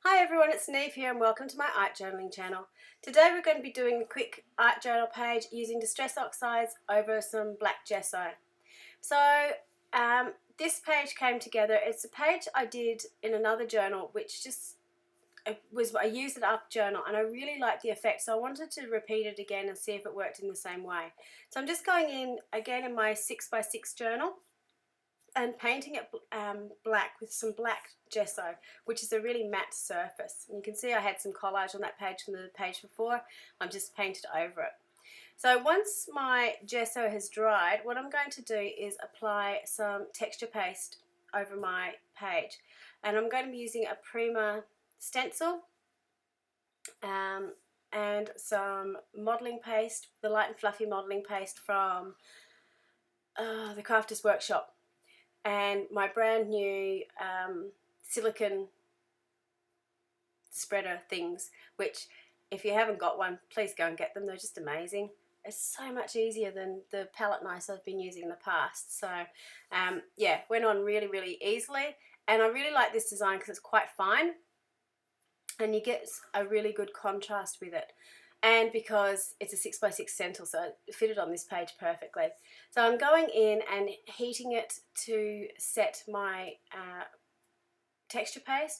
Hi everyone, it's Neve here and welcome to my art journaling channel. Today we're going to be doing a quick art journal page using Distress Oxides over some black gesso. So this page came together. It's a page I did in another journal which I used it up journal and I really liked the effect, so I wanted to repeat it again and see if it worked in the same way. So I'm just going in again in my 6x6 journal and painting it black with some black gesso, which is a really matte surface. And you can see I had some collage on that page from the page before. I'm just painted over it. So once my gesso has dried, what I'm going to do is apply some texture paste over my page. And I'm going to be using a Prima stencil and some modelling paste, the light and fluffy modelling paste from the Crafters Workshop, and my brand new silicone spreader things, which if you haven't got one, please go and get them. They're just amazing. It's so much easier than the palette knives I've been using in the past. So yeah, went on really easily, and I really like this design because it's quite fine and you get a really good contrast with it, and because it's a 6x6 stencil, so it fitted on this page perfectly. So I'm going in and heating it to set my texture paste.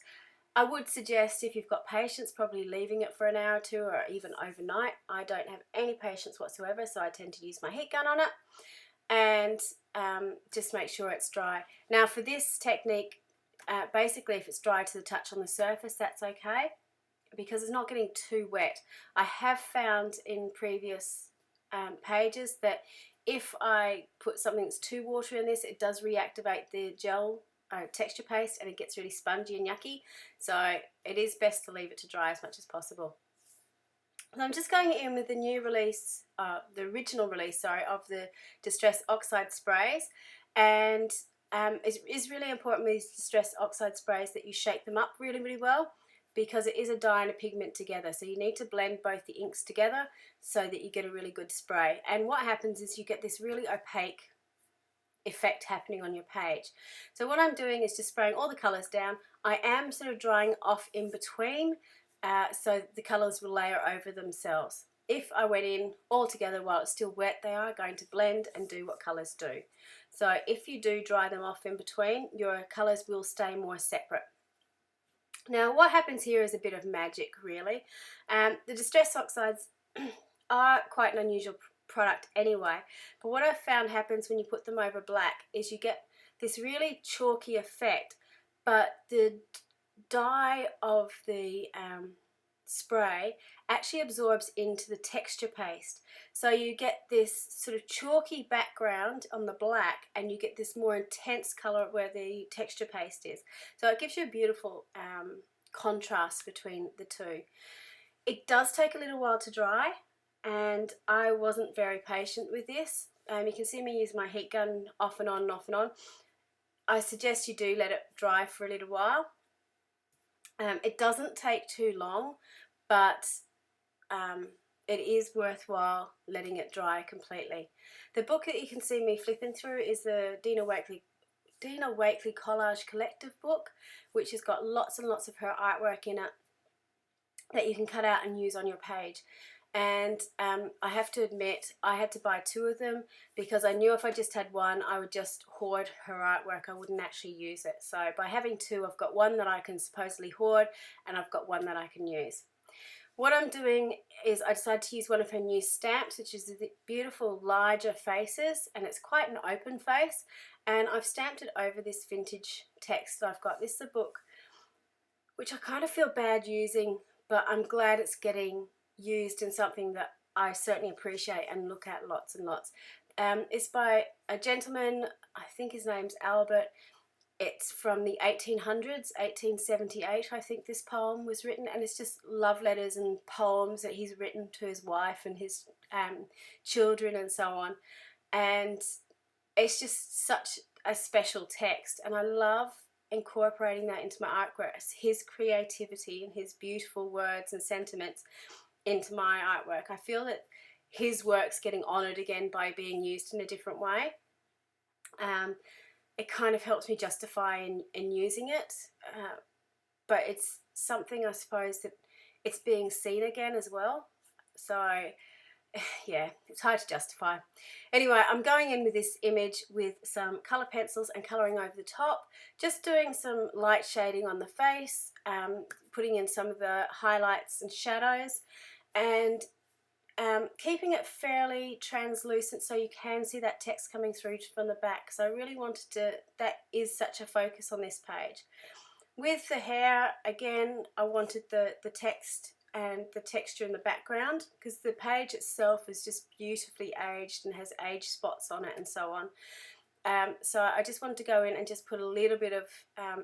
I would suggest, if you've got patience, probably leaving it for an hour or two or even overnight. I don't have any patience whatsoever, so I tend to use my heat gun on it and just make sure it's dry. Now for this technique, basically if it's dry to the touch on the surface, that's okay, because it's not getting too wet. I have found in previous pages that if I put something that's too watery in this, it does reactivate the gel texture paste and it gets really spongy and yucky. So it is best to leave it to dry as much as possible. So I'm just going in with the new release, the original release, sorry, of the Distress Oxide sprays, and it is really important with these Distress Oxide sprays that you shake them up really well, because it is a dye and a pigment together, so you need to blend both the inks together so that you get a really good spray. And what happens is you get this really opaque effect happening on your page. So what I'm doing is just spraying all the colours down. I am sort of drying off in between, so the colours will layer over themselves. If I went in all together while it's still wet, they are going to blend and do what colours do. So if you do dry them off in between, your colours will stay more separate. Now what happens here is a bit of magic, really. The Distress Oxides are quite an unusual product anyway, but what I've found happens when you put them over black is you get this really chalky effect, but the dye of the spray actually absorbs into the texture paste, so you get this sort of chalky background on the black and you get this more intense colour where the texture paste is. So it gives you a beautiful contrast between the two. It does take a little while to dry, and I wasn't very patient with this. You can see me use my heat gun off and on and off and on. I suggest you do let it dry for a little while. It doesn't take too long, but it is worthwhile letting it dry completely. The book that you can see me flipping through is the Dina Wakley Collage Collective book, which has got lots and lots of her artwork in it that you can cut out and use on your page. And I have to admit, I had to buy 2 of them because I knew if I just had one, I would just hoard her artwork. I wouldn't actually use it. So by having 2, I've got one that I can supposedly hoard and I've got one that I can use. What I'm doing is I decided to use one of her new stamps, which is the beautiful larger faces, and it's quite an open face, and I've stamped it over this vintage text I've got. This is a book which I kind of feel bad using, but I'm glad it's getting used in something that I certainly appreciate and look at lots and lots. It's by a gentleman, I think his name's Albert. It's from the 1800s, 1878 I think this poem was written, and it's just love letters and poems that he's written to his wife and his children and so on, and it's just such a special text, and I love incorporating that into my artwork, his creativity and his beautiful words and sentiments into my artwork. I feel that his work's getting honoured again by being used in a different way. It kind of helps me justify in using it, but it's something, I suppose, that it's being seen again as well. So yeah, it's hard to justify. Anyway, I'm going in with this image with some colour pencils and colouring over the top, just doing some light shading on the face, putting in some of the highlights and shadows, and keeping it fairly translucent so you can see that text coming through from the back. So I really wanted to, that is such a focus on this page. With the hair, again, I wanted the text and the texture in the background, because the page itself is just beautifully aged and has age spots on it and so on. So I just wanted to go in and just put a little bit of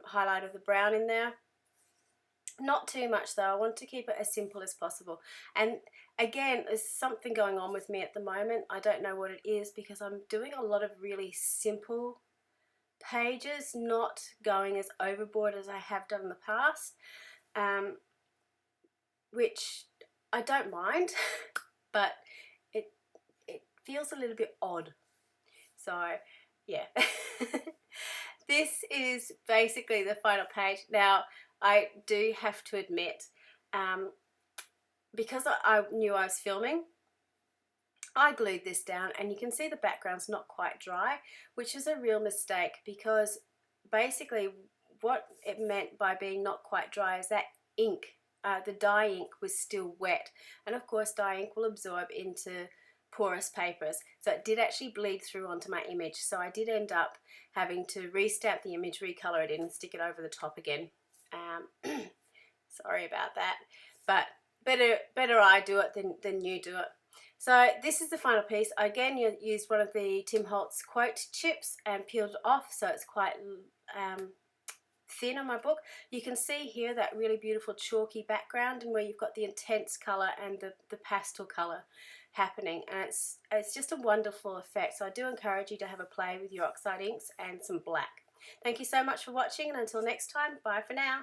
highlight of the brown in there. Not too much though, I want to keep it as simple as possible. And again, there's something going on with me at the moment. I don't know what it is, because I'm doing a lot of really simple pages, not going as overboard as I have done in the past, which I don't mind, but it feels a little bit odd. So yeah. This is basically the final page. Now I do have to admit, because I knew I was filming, I glued this down, and you can see the background's not quite dry, which is a real mistake, because basically what it meant by being not quite dry is that ink, the dye ink, was still wet, and of course dye ink will absorb into porous papers, so it did actually bleed through onto my image. So I did end up having to restamp the image, recolor it in, and stick it over the top again. Sorry about that, but better I do it than you do it. So this is the final piece. I again used one of the Tim Holtz quote chips and peeled it off, so it's quite thin on my book. You can see here that really beautiful chalky background, and where you've got the intense colour and the pastel colour happening, and it's just a wonderful effect. So I do encourage you to have a play with your oxide inks and some black. Thank you so much for watching, and until next time, bye for now.